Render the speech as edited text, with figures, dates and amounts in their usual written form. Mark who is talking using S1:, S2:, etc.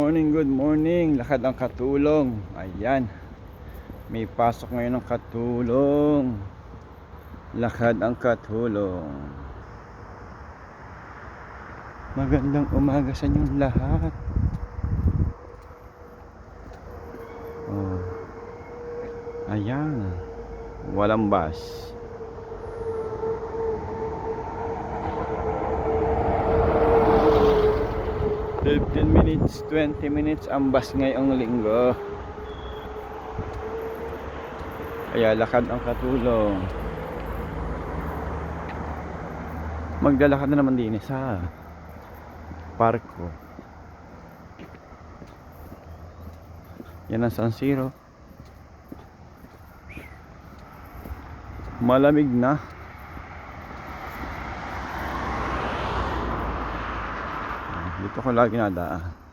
S1: Good morning. Lakad ang katulong. Ayan. May pasok ngayon ng katulong. Lakad ang katulong. Magandang umaga sa inyong lahat. Oh. Ayan. Walang bus. 15 minutes, 20 minutes ang bus ngayong linggo. Kaya lakad ang katulong. Maglalakad na naman din sa parko. Yan ang San Siro. Malamig na. Dito ko lagi nadaan.